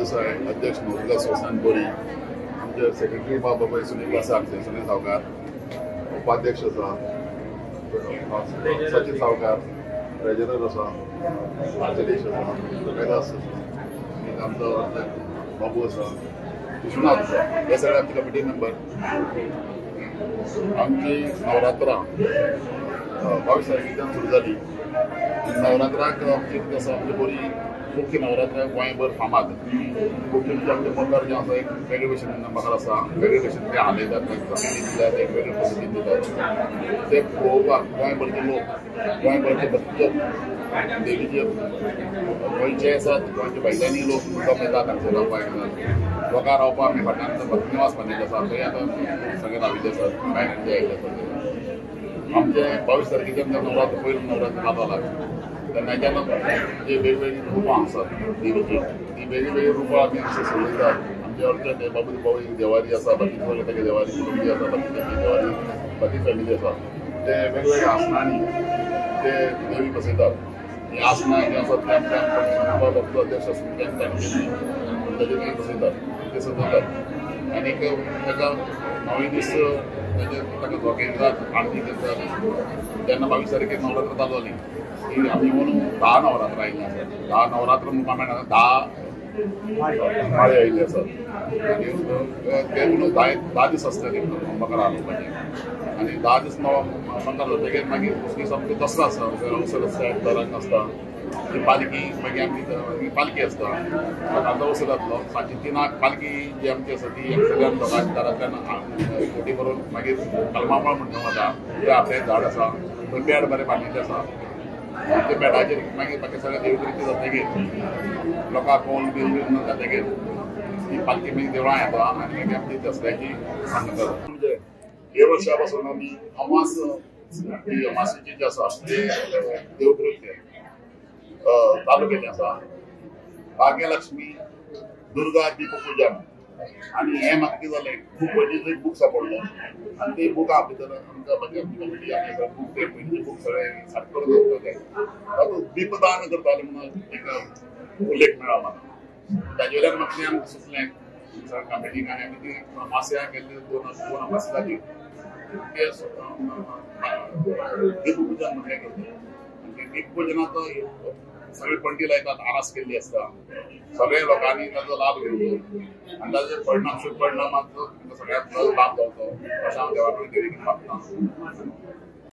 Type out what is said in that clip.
देसाय, अध्यक्ष मोहनदास वसंत बोरी, आमचे सेक्रेटरी बाबाई सुनील आसात, सुनील सावकार, उपाध्यक्ष आसा सचिन सावकार, ट्रेजरर आसा राजेश आसा, कैलास आसा, आमचो बाबू आसा, विश्वनाथ आसा, हे सगळे आमचे कमिटी मेंबर. आमची नवरात्रां 22 तारखेच्यान सुरू जाली. नवरात्राक आमची कितें आसा, आमची बरी मुख्य नवरात्रां गोंयभर फामाद. मुख्य म्हणजे आमचे मकर जें आसा एक वेगळे भशेन मकर आसा, वेगळे भशेन ते हालयतात, दितात, एक वेगळे पद्दतीन दितात. ते पळोवपाक गोंयभरचे लोक, गोंयभरचे भक्त देवीचे गोंयचे आसात, गोंयचे भायल्यांनी लोक मुद्दाम येतात हांगसर रावपाक. लोकां रावपाक आमी फाटल्यान भक्त निवास बांदिल्ले आसा, थंय आतां सगळे राविल्ले आसात, भायल्यानचे आयिल्ले आसात. आमचे 22 तारखेच्यान नवरात्र पयलो नवरात्र जाताला तेन्नाच्यान जे वेगवेगळी रुपां आसात देवीची, ती वेगवेगळी रुपां आमी अशें सजयतात. आमचे अर्चन बाबू बाबू देवारी आसा, बाकी सगळे तेगे देवारी कुटुंबी आसा, बाकी तेगे देवारी बाकी फॅमिली आसा, ते वेगवेगळ्या आसनांनी ते देवी बसयतात. ही आसनां जी आसात ते आमच्या डॉक्टर अध्यक्ष आसून ताचे देवी बसयतात, ते सजयतात. आनीक ताका 9 दीस ताका झोके दितात, आरती करतात. जेन्ना 22 तारखेक नवरात्र चालू जाली ती आमी म्हणून 10 नवरात्र आयिल्ली आसात. 10 नवरात्र म्हणून मेळना, 10 माळे आयिल्ले आसात. ते म्हणून 10 दीस आसतले मकर हालोवपाचे. आनी 10 दीस मकर जातकीर मागीर दुसरे सामके दसरो आसता, अवसर आसता, दरांक आसता. ती पालखी मागीर आमची पालखी आसता, आतां अवसर जातलो. सांजची 3 पालखी जी आमची आसा ती सगळ्यान लोकांच्या दारांतल्यान खोटी करून मागीर कलमामळ म्हणटा वता. ते आपले झाड आसा, थंय बेड बरें बांदिल्लें आसा. ते बेडाचेर मागीर बाकी सगळे देवकृती जातकीर लोकांक कोल बिल जातकीर ती पालखी मागीर देवळां येता आनी मागीर आमची दसऱ्याची सांगता. म्हणजे हे वर्सा पासून आमी अमास अमासेची जी आसा ते देवकृत्य चालू केल्लें आसा. भाग्यलक्ष्मी दुर्गा दीपपूजन. आनी हें म्हाका कितें जालें, खूब पयलींचो एक बूक सांपडलो आनी ते बुका भितर आमकां मागीर आमची कमिटी आमी ते पयलींचे बूक सगळे सारके करून दवरलेले. तातूंत दीपदान करताले म्हणून एक उल्लेख मेळ्ळा म्हाका. ताजे वयल्यान म्हाका तें आमकां सुचलें कमिटीक आनी आमी ती मास्या गेल्ली 2 अमास जाली ते दीपपूजन म्हणलें करता. दीपपूजनाचो सगळे पणटी लायतात, आरास केल्ली आसता. सगळे लोकांनी ताचो लाभ घेवचो आनी ताचे परिणाम शुभ परिणामाचो सगळ्यांक लाभ जावचो अशें हांव देवा कडेन मागता.